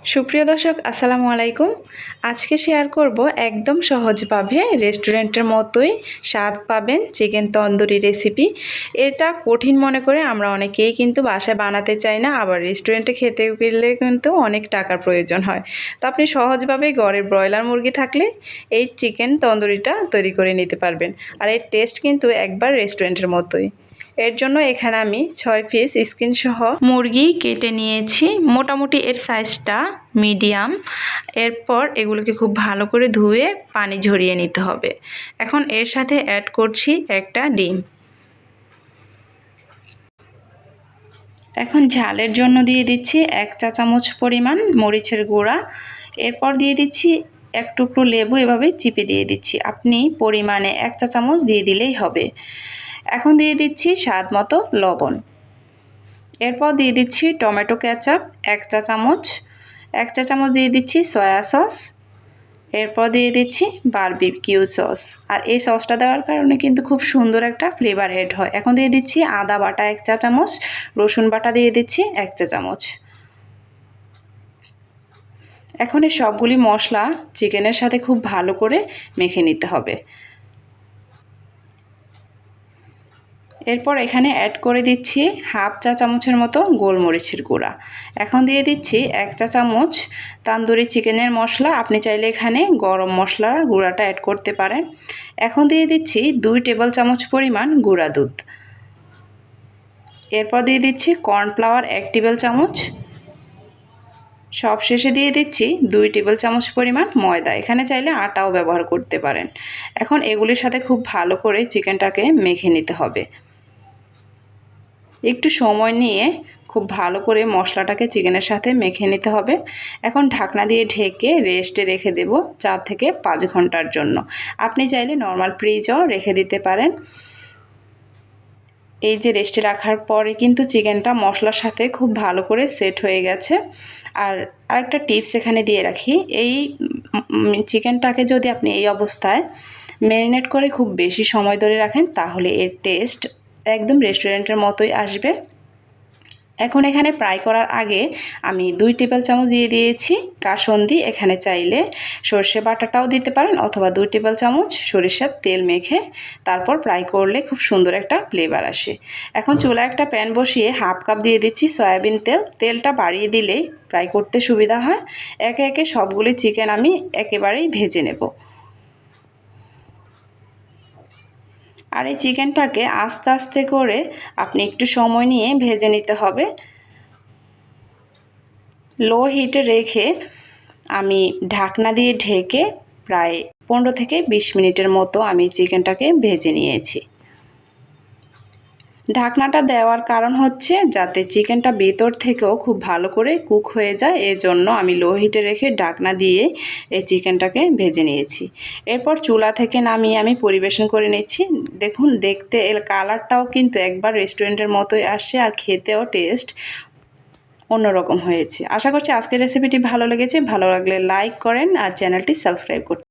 সুপ্রিয় দর্শক আসসালামু আলাইকুম। আজকে শেয়ার করব একদম সহজভাবে রেস্টুরেন্টের মতোই স্বাদ পাবেন চিকেন তন্দুরি রেসিপি। এটা কঠিন মনে করে আমরা অনেকেই কিন্তু বাসায় বানাতে চাই না, আবার রেস্টুরেন্টে খেতে গেলে কিন্তু অনেক টাকার প্রয়োজন হয়। তো আপনি সহজভাবে ঘরের ব্রয়লার মুরগি থাকলে এই চিকেন তন্দুরিটা তৈরি করে নিতে পারবেন। আর এর টেস্ট কিন্তু একবার রেস্টুরেন্টের মতোই। এর জন্য এখানে আমি 6 পিস স্কিন সহ মুরগি কেটে নিয়েছি। মোটামুটি এর সাইজটা মিডিয়াম। এরপর এগুলোকে খুব ভালো করে ধুয়ে পানি ঝরিয়ে নিতে হবে। এখন এর সাথে অ্যাড করছি একটা ডিম। এখন ঝালের জন্য দিয়ে দিচ্ছি 1 চা চামচ পরিমাণ মরিচের গুঁড়া। এরপর দিয়ে দিচ্ছি এক টুকরো লেবু, এভাবে চিপে দিয়ে দিচ্ছি। আপনি পরিমাণে 1 চা চামচ দিয়ে দিলেই হবে। এখন দিয়ে দিচ্ছি স্বাদ মতো লবণ। এরপর দিয়ে দিচ্ছি টমেটো কেচাপ 1 চা চামচ। 1 চা চামচ দিয়ে দিচ্ছি সয়া সস। এরপর দিয়ে দিচ্ছি বারবিকিউ সস। আর এই সসটা দেওয়ার কারণে কিন্তু খুব সুন্দর একটা ফ্লেভার এড হয়। এখন দিয়ে দিচ্ছি আদা বাটা 1 চা চামচ, রসুন বাটা দিয়ে দিচ্ছি 1 চা চামচ। এখন এই সবগুলি মশলা চিকেনের সাথে খুব ভালো করে মেখে নিতে হবে। এরপর এখানে অ্যাড করে দিচ্ছি হাফ চা চামচের মতো গোলমরিচের গুঁড়া। এখন দিয়ে দিচ্ছি 1 চা চামচ তান্দুরি চিকেনের মশলা। আপনি চাইলে এখানে গরম মশলা গুঁড়াটা অ্যাড করতে পারেন। এখন দিয়ে দিচ্ছি 2 টেবিল চামচ পরিমাণ গুঁড়া দুধ। এরপর দিয়ে দিচ্ছি কর্নফ্লাওয়ার 1 টেবিল চামচ। সবশেষে দিয়ে দিচ্ছি 2 টেবিল চামচ পরিমাণ ময়দা। এখানে চাইলে আটাও ব্যবহার করতে পারেন। এখন এগুলির সাথে খুব ভালো করে চিকেনটাকে মেখে নিতে হবে। একটু সময় নিয়ে খুব ভালো করে মশলাটাকে চিকেনের সাথে মেখে নিতে হবে। এখন ঢাকনা দিয়ে ঢেকে রেস্টে রেখে দেব 4 থেকে 5 ঘন্টার জন্য। আপনি চাইলে নর্মাল ফ্রিজও রেখে দিতে পারেন। এই যে রেস্টে রাখার পরে কিন্তু চিকেনটা মশলার সাথে খুব ভালো করে সেট হয়ে গেছে। আর আরেকটা টিপস এখানে দিয়ে রাখি, এই চিকেনটাকে যদি আপনি এই অবস্থায় ম্যারিনেট করে খুব বেশি সময় ধরে রাখেন তাহলে এর টেস্ট একদম রেস্টুরেন্টের মতোই আসবে। এখন এখানে ফ্রাই করার আগে আমি 2 টেবিল চামচ দিয়ে দিয়েছি কাসুন্দি। এখানে চাইলে সর্ষে বাটাটাও দিতে পারেন অথবা 2 টেবিল চামচ সরিষার তেল মেখে তারপর ফ্রাই করলে খুব সুন্দর একটা ফ্লেভার আসে। এখন চুলায় একটা প্যান বসিয়ে হাফ কাপ দিয়ে দিচ্ছি সয়াবিন তেল। তেলটা বাড়িয়ে দিলেই ফ্রাই করতে সুবিধা হয়। একে একে সবগুলি চিকেন আমি একেবারেই ভেজে নেব। আর এই চিকেনটাকে আস্তে আস্তে করে আপনি একটু সময় নিয়ে ভেজে নিতে হবে। লো হিটে রেখে আমি ঢাকনা দিয়ে ঢেকে প্রায় 15 থেকে 20 মিনিটের মতো আমি চিকেনটাকে ভেজে নিয়েছি। ঢাকনাটা দেওয়ার কারণ হচ্ছে যাতে চিকেনটা ভেতর থেকেও খুব ভালো করে কুক হয়ে যায়, এজন্য আমি লো হিটে রেখে ঢাকনা দিয়ে এই চিকেনটাকে ভেজে নিয়েছি। এরপর চুলা থেকে নামিয়ে আমি পরিবেশন করে নিচ্ছি। দেখুন, দেখতে এর কালারটাও কিন্তু একবার রেস্টুরেন্টের মতোই আসছে আর খেতেও টেস্ট অন্যরকম হয়েছে। আশা করছি আজকের রেসিপিটি ভালো লেগেছে। ভালো লাগলে লাইক করেন আর চ্যানেলটি সাবস্ক্রাইব করতে